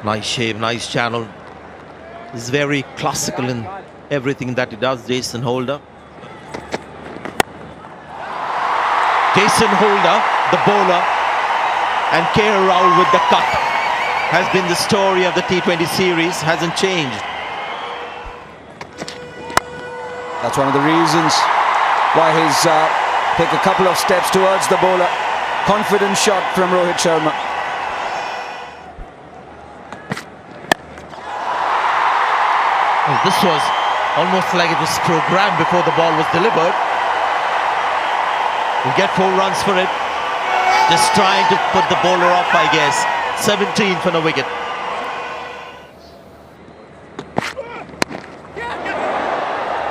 Nice shave, nice channel. He's very classical in everything that he does, Jason Holder. Jason Holder, the bowler, and KL Rahul with the cut has been the story of the T20 series, hasn't changed. That's one of the reasons why he's take a couple of steps towards the bowler. Confident shot from Rohit Sharma. Well, this was almost like it was programmed before the ball was delivered. We'll get 4 runs for it. Just trying to put the bowler off, I guess. 17 for the wicket.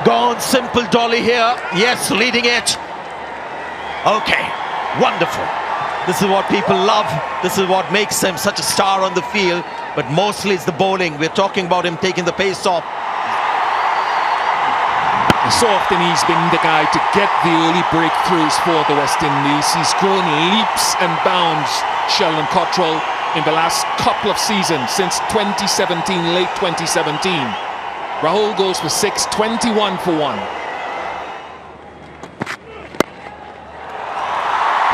Gone, simple dolly here. Yes, leading edge. Okay, wonderful. This is what people love. This is what makes him such a star on the field. But mostly it's the bowling. We're talking about him taking the pace off. So often he's been the guy to get the early breakthroughs for the West Indies. He's grown leaps and bounds, Sheldon Cottrell, in the last couple of seasons, since 2017, late 2017. Rahul goes for 6, 21 for 1.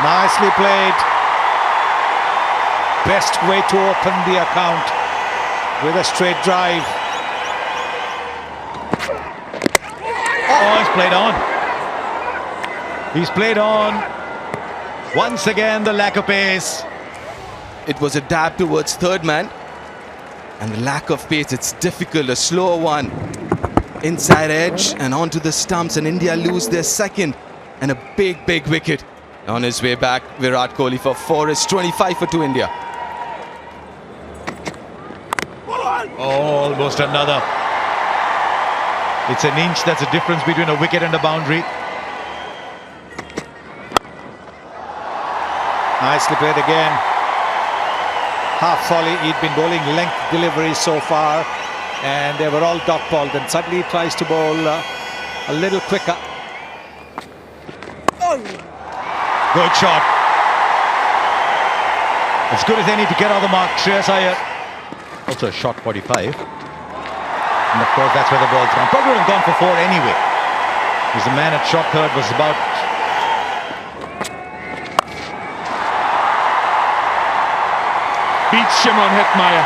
Nicely played. Best way to open the account with a straight drive. Oh, he's played on. He's played on. Once again, the lack of pace. It was a dab towards third man. And the lack of pace, it's difficult. A slower one. Inside edge and onto the stumps. And India lose their second. And a big, big wicket. On his way back, Virat Kohli for 4 is 25 for 2 India. Oh, almost another. It's an inch, that's a difference between a wicket and a boundary. Nicely played again. Half volley, he'd been bowling length deliveries so far, and they were all dot ball. Then suddenly he tries to bowl a little quicker. Good shot. As good as any to get on the mark, Shreyas Iyer. Also a shot 45. And of course that's where the ball's gone. Probably would have gone for 4 anyway. Because the man at shot third was about... Beats Shimron Hetmyer.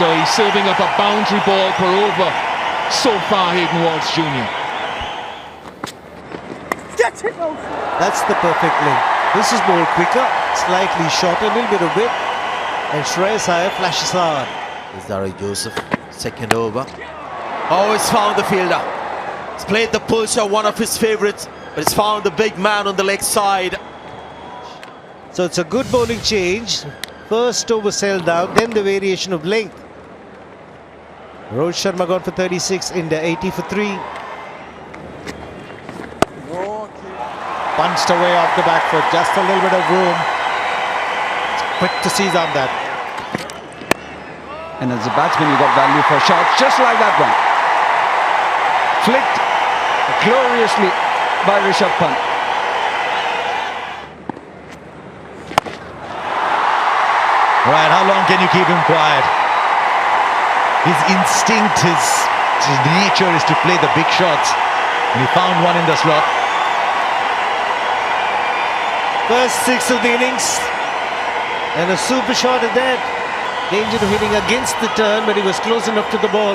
So he's serving up a boundary ball per over so far, Hayden Walsh Jr. That's the perfect link. This is more quicker, slightly shorter, a little bit of width, and Shreyas Iyer flashes hard. Zara Joseph, second over. Oh, he's found the fielder. He's played the pull shot, one of his favourites, but he's found the big man on the leg side. So it's a good bowling change. First over sailed down, then the variation of length. Rohit Sharma gone for 36, India 80 for 3. Punched away off the back foot, just a little bit of room. Quick to seize on that. And as a batsman, you got value for shots, just like that one. Flicked gloriously by Rishabh Pant. Right, how long can you keep him quiet? His instinct, his nature is to play the big shots. And he found one in the slot. First 6 of the innings, and a super shot at that. Danger of hitting against the turn, but he was close enough to the ball.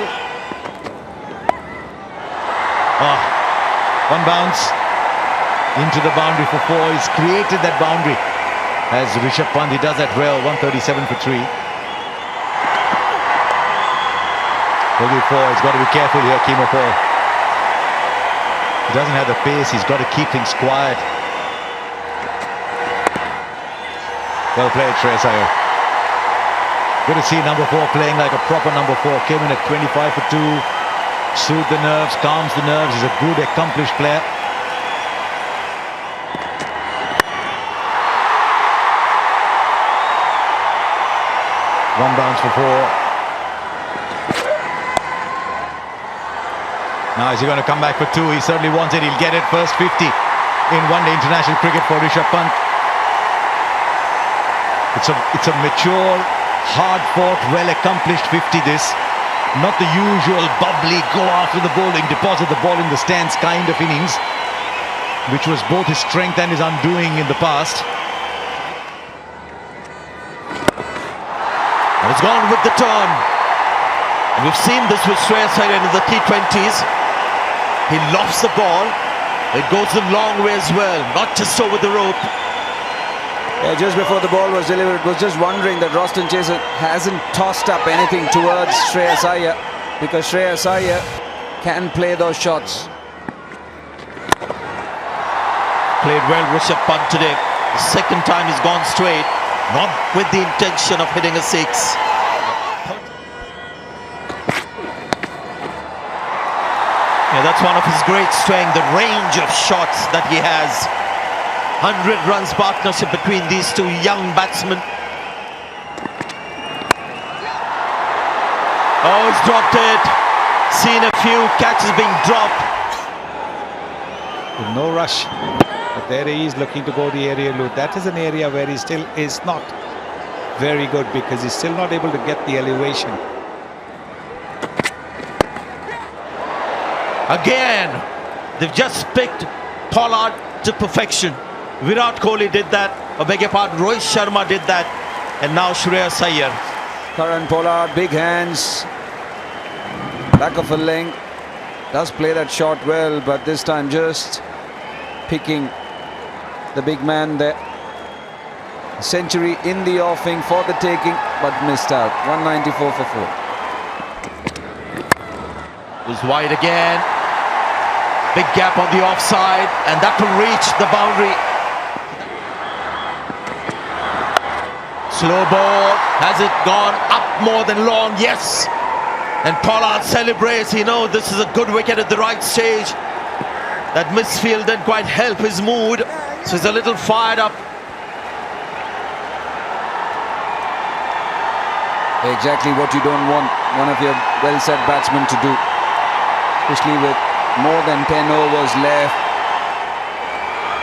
Oh, one bounce into the boundary for 4. He's created that boundary. As Rishabh Pant, he does that well. 137 for 3. Only 4. He's got to be careful here, Keemo Paul. He doesn't have the pace. He's got to keep things quiet. Well played, Shreyas Iyer. Good to see number 4 playing like a proper number 4. Came in at 25 for 2. Soothed the nerves, calms the nerves. He's a good, accomplished player. One bounce for 4. Now is he going to come back for 2? He certainly wants it. He'll get it. First 50 in one-day international cricket for Rishabh Pant. It's a mature, hard fought, well accomplished 50 this. Not the usual bubbly, go after the bowling, deposit the ball in the stands kind of innings, which was both his strength and his undoing in the past. And it's gone with the turn. And we've seen this with Shreyas Iyer in the T20s. He lofts the ball. It goes a long way as well, not just over the rope. Yeah, just before the ball was delivered, was just wondering that Roston Chase hasn't tossed up anything towards Shreyas Iyer, because Shreyas Iyer can play those shots. Played well, Rishabh Pant today. The second time he's gone straight, not with the intention of hitting a six. Yeah, that's one of his great strengths, the range of shots that he has. 100 runs partnership between these two young batsmen. Oh, he's dropped it. Seen a few catches being dropped. With no rush, but there he is looking to go the aerial route. That is an area where he still is not very good, because he's still not able to get the elevation. Again, they've just picked Pollard to perfection. Virat Kohli did that, I beg your pardon, Rohit Sharma did that, and now Shreyas Iyer. Karan Pollard, big hands, lack of a length, does play that shot well, but this time just picking the big man there. A century in the offing for the taking, but missed out. 194 for 4. Was wide again. Big gap on the offside, and that will reach the boundary. Slow ball. Has it gone up more than long? Yes. And Pollard celebrates. He knows this is a good wicket at the right stage. That misfield didn't quite help his mood, so he's a little fired up. Exactly what you don't want one of your well-set batsmen to do, especially with more than 10 overs left.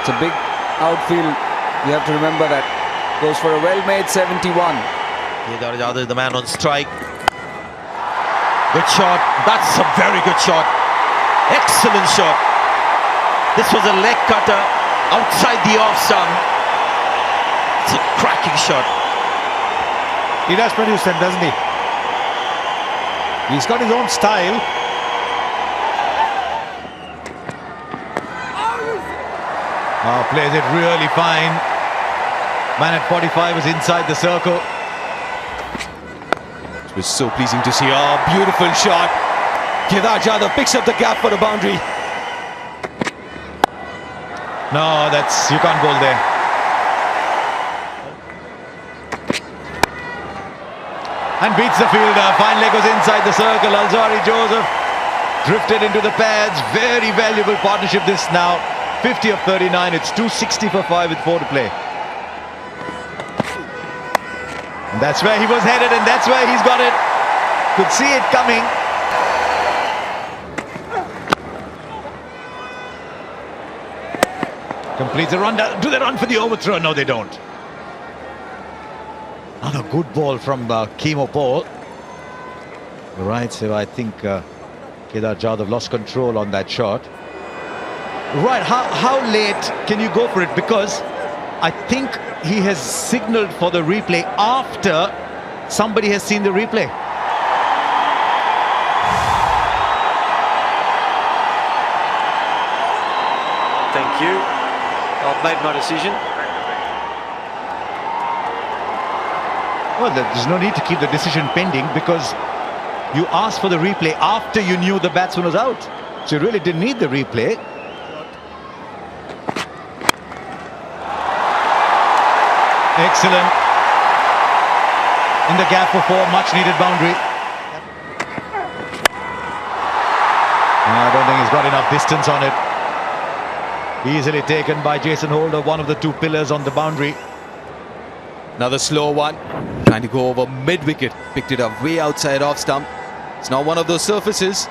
It's a big outfield. You have to remember that. Goes for a well-made 71. Kedar Jadhav, the man on strike. Good shot. That's a very good shot. Excellent shot. This was a leg cutter outside the off stump. It's a cracking shot. He does produce them, doesn't he? He's got his own style. Oh, plays it really fine. Man at 45 was inside the circle. It was so pleasing to see. Oh, beautiful shot. Kedar Jadhav picks up the gap for the boundary. No, that's, you can't bowl there. And beats the fielder. Fine leg was inside the circle. Alzari Joseph drifted into the pads. Very valuable partnership this now. 50 of 39. It's 260 for 5 with 4 to play. And that's where he was headed, and that's where he's got it. Could see it coming. Completes the run. Do they run for the overthrow? No, they don't. Another good ball from Keemo Paul. Right, so I think Kedar Jadhav lost control on that shot. Right, how late can you go for it? Because I think he has signaled for the replay after somebody has seen the replay. Thank you. I've made my decision. Well, there's no need to keep the decision pending, because you asked for the replay after you knew the batsman was out. So you really didn't need the replay. Excellent. In the gap for 4, much needed boundary. I don't think he's got enough distance on it. Easily taken by Jason Holder, one of the 2 pillars on the boundary. Another slow one. Trying to go over mid-wicket. Picked it up way outside off stump. It's not one of those surfaces.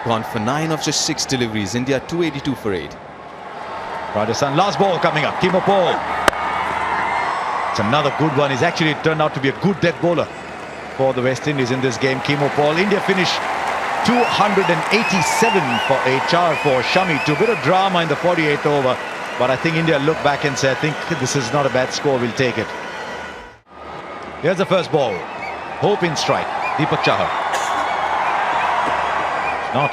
Gone for 9 of just 6 deliveries. India 282 for 8. Rajasthan, last ball coming up. Keemo Paul. It's another good one. He's actually turned out to be a good death bowler for the West Indies in this game. Kemo Paul. India finished 287 for HR for Shami. To a bit of drama in the 48th over. But I think India look back and say, I think this is not a bad score. We'll take it. Here's the first ball. Hope in strike. Deepak Chahar. Not.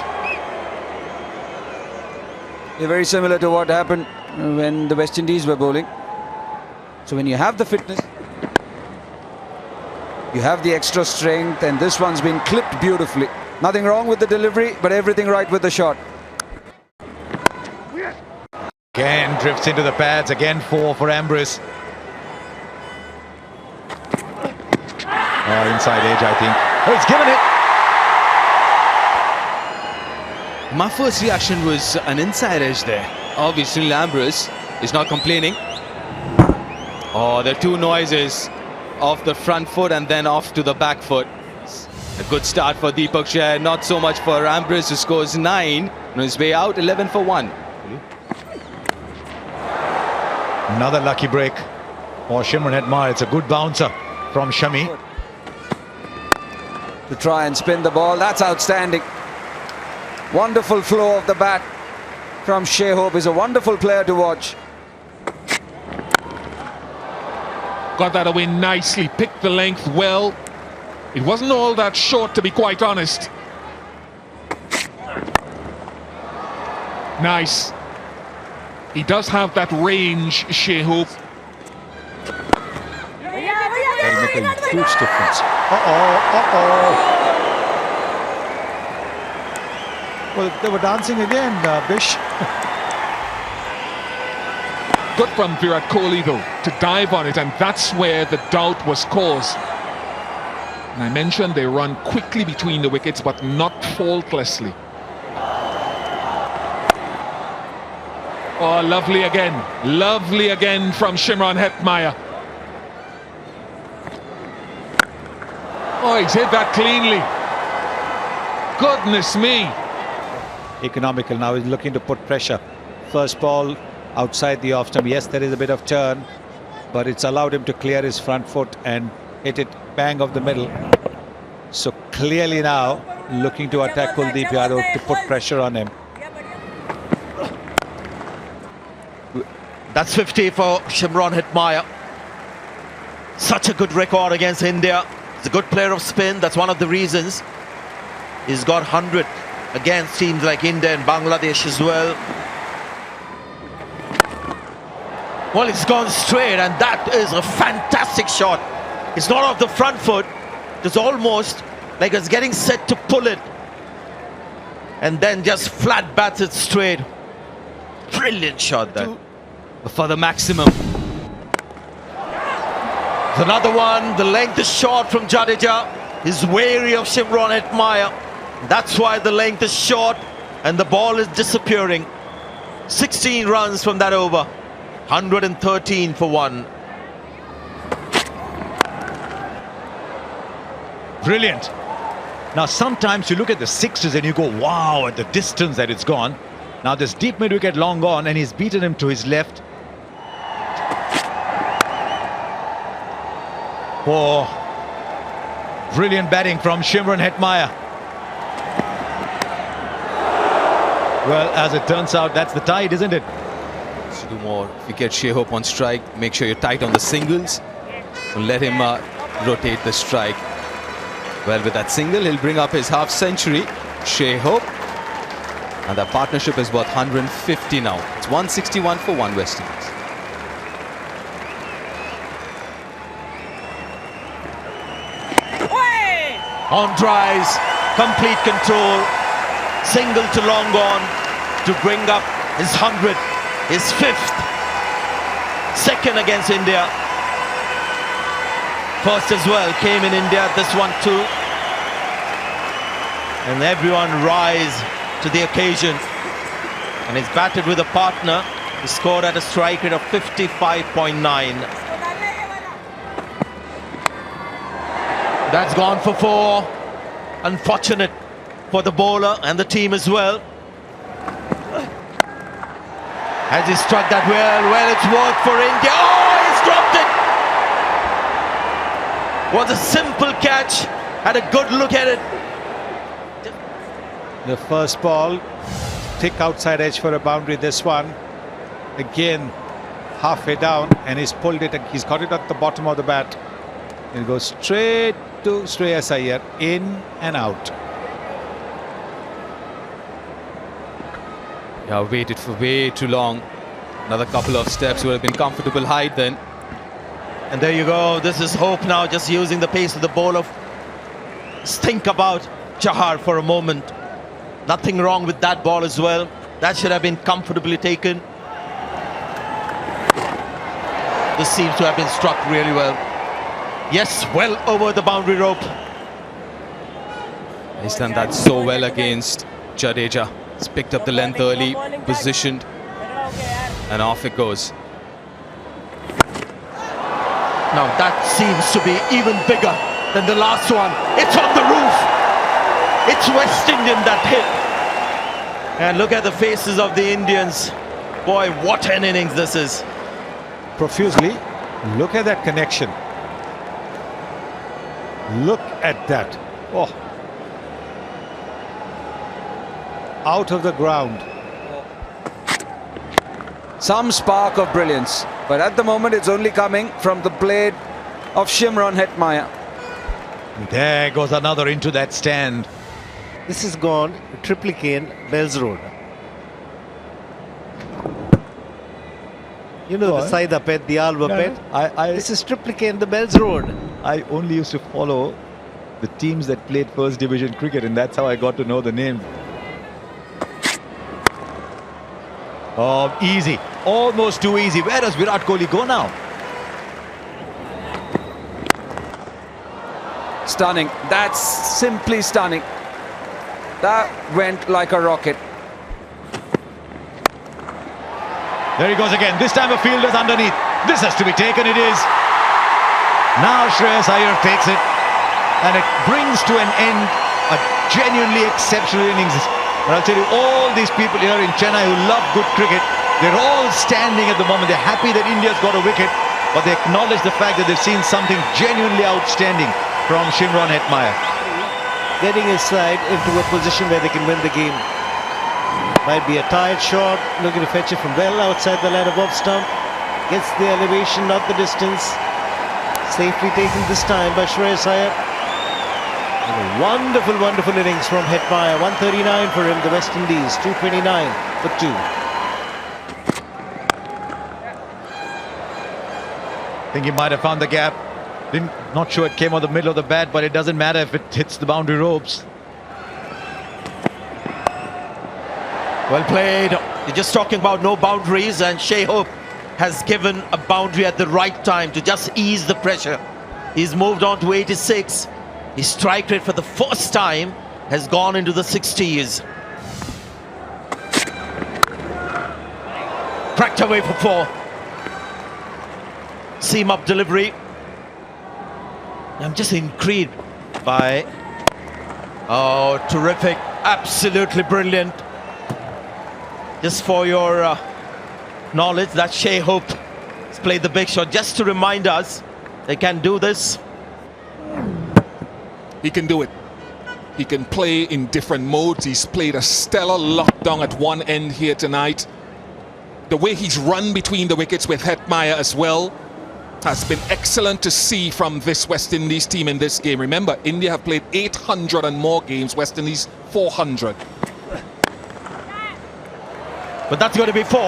Yeah, very similar to what happened when the West Indies were bowling. So when you have the fitness, you have the extra strength, and this one's been clipped beautifully. Nothing wrong with the delivery, but everything right with the shot. Again drifts into the pads. Again 4 for Ambrose. Inside edge, I think. Oh, he's given it. My first reaction was an inside edge there. Obviously, Ambrose is not complaining. Oh, the two noises off the front foot and then off to the back foot. A good start for Deepak Chahar, not so much for Ambrose, who scores 9 on his way out, 11 for 1. Another lucky break for Shimron Hetmyer. It's a good bouncer from Shami. To try and spin the ball, that's outstanding. Wonderful flow of the bat from Shai Hope. Is a wonderful player to watch. Got that away nicely, picked the length well. It wasn't all that short, to be quite honest. Nice. He does have that range, Shai Hope. That'll make a huge difference. Well, they were dancing again, Bish. Good from Virat Kohli, though, to dive on it, and that's where the doubt was caused. And I mentioned they run quickly between the wickets, but not faultlessly. Oh, lovely again from Shimron Hetmyer. Oh, he's hit that cleanly. Goodness me. Economical now. He's looking to put pressure. First ball outside the off stump. Yes, there is a bit of turn, but it's allowed him to clear his front foot and hit it bang off the middle. So clearly now looking to attack Kuldeep Yadav to put pressure on him. That's 50 for Shimron Hetmyer. Such a good record against India. He's a good player of spin. That's one of the reasons he's got 100 against teams like India and Bangladesh as well. Well, it's gone straight, and that is a fantastic shot. It's not off the front foot. It's almost like it's getting set to pull it, and then just flat bats it straight. Brilliant shot there. For the maximum. Another one. The length is short from Jadeja. He's wary of Shimron Hetmyer. That's why the length is short and the ball is disappearing. 16 runs from that over. 113 for 1. Brilliant. Now sometimes you look at the sixes and you go, wow, at the distance that it's gone. Now this deep mid wicket long gone, and he's beaten him to his left. Oh, brilliant batting from Shimron Hetmyer. Well, as it turns out, that's the tide, isn't it? To do more. If you get Shai Hope on strike, make sure you're tight on the singles and let him rotate the strike. Well, with that single, he'll bring up his half century. Shai Hope. And their partnership is worth 150 now. It's 161 for 1 West Indies. On drives, complete control, single to long on to bring up his 100, his 5th, second against India. First as well, came in India, this one too. And everyone rise to the occasion. And he's batted with a partner. He scored at a strike rate of 55.9. That's gone for 4. Unfortunate for the bowler and the team as well. Has he struck that well? Well, it's worked for India. Oh, he's dropped it. Was a simple catch. Had a good look at it. The first ball, thick outside edge for a boundary. This one, again, halfway down, and he's pulled it. He's got it at the bottom of the bat. It goes straight to Shreyas Iyer, in and out. Yeah, waited for way too long. Another couple of steps would have been comfortable height then. And there you go. This is hope now, just using the pace of the bowler. Just think about Chahar for a moment. Nothing wrong with that ball as well. That should have been comfortably taken. This seems to have been struck really well. Yes, well over the boundary rope. He's done that so well against Jadeja. He's picked up the length early, positioned, and off it goes. Now that seems to be even bigger than the last one. It's on the roof. It's West Indian that hit. And look at the faces of the Indians. Boy, what an innings this is. Profusely. Look at that connection. Look at that. Oh. Out of the ground. Some spark of brilliance, but at the moment it's only coming from the blade of Shimron Hetmyer. There goes another into that stand. This is gone, Triplicane, Bells Road. You know the Saida Pet, the Alva Pet? This is Triplicane, the Bells Road. I only used to follow the teams that played first division cricket, and that's how I got to know the name. Oh, easy. Almost too easy. Where does Virat Kohli go now? Stunning. That's simply stunning. That went like a rocket. There he goes again. This time a fielder's underneath. This has to be taken. It is. Now Shreyas Iyer takes it, and it brings to an end a genuinely exceptional innings. And I'll tell you, all these people here in Chennai who love good cricket, they're all standing at the moment. They're happy that India's got a wicket, but they acknowledge the fact that they've seen something genuinely outstanding from Shimron Hetmyer. Getting his side into a position where they can win the game. Might be a tired shot, looking to fetch it from well outside the line of off stump. Gets the elevation, not the distance. Safely taken this time by Shreyas Iyer. And a wonderful, wonderful innings from Hetmyer. 139 for him, the West Indies. 229 for 2. I think he might have found the gap. Not sure it came on the middle of the bat, but it doesn't matter if it hits the boundary ropes. Well played. You're just talking about no boundaries, and Shai Hope has given a boundary at the right time to just ease the pressure. He's moved on to 86. His strike rate for the first time has gone into the 60s. Cracked away for 4. Seam up delivery. I'm just intrigued by... Oh, terrific. Absolutely brilliant. Just for your knowledge, that Shai Hope has played the big shot. Just to remind us, they can do this. He can do it. He can play in different modes. He's played a stellar lockdown at one end here tonight. The way he's run between the wickets with Hetmyer as well has been excellent to see from this West Indies team in this game. Remember, India have played 800 and more games, West Indies 400. But that's going to be 4,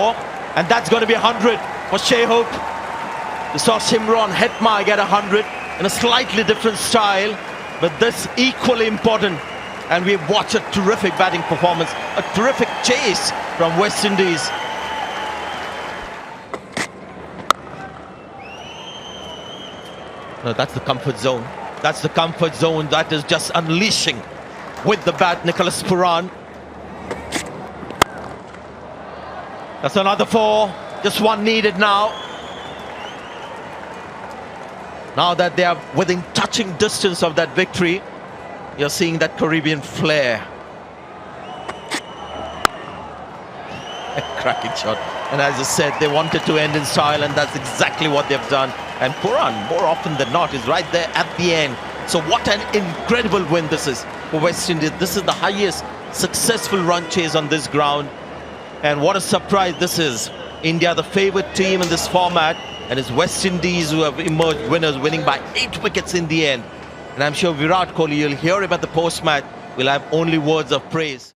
and that's going to be 100 for Shai Hope. We saw Shimron Hetmyer get 100 in a slightly different style, but this equally important. And we've watched a terrific batting performance, a terrific chase from West Indies. No, that's the comfort zone. That's the comfort zone that is just unleashing with the bat, Nicholas Pooran. That's another 4. Just one needed now. Now that they are within touching distance of that victory, you're seeing that Caribbean flair. A cracking shot. And as I said, they wanted to end in style, and that's exactly what they've done. And Pooran, more often than not, is right there at the end. So what an incredible win this is for West Indies. This is the highest successful run chase on this ground. And what a surprise this is. India, the favourite team in this format, and it's West Indies who have emerged winners, winning by 8 wickets in the end. And I'm sure Virat Kohli, you'll hear him at the post-match, will have only words of praise.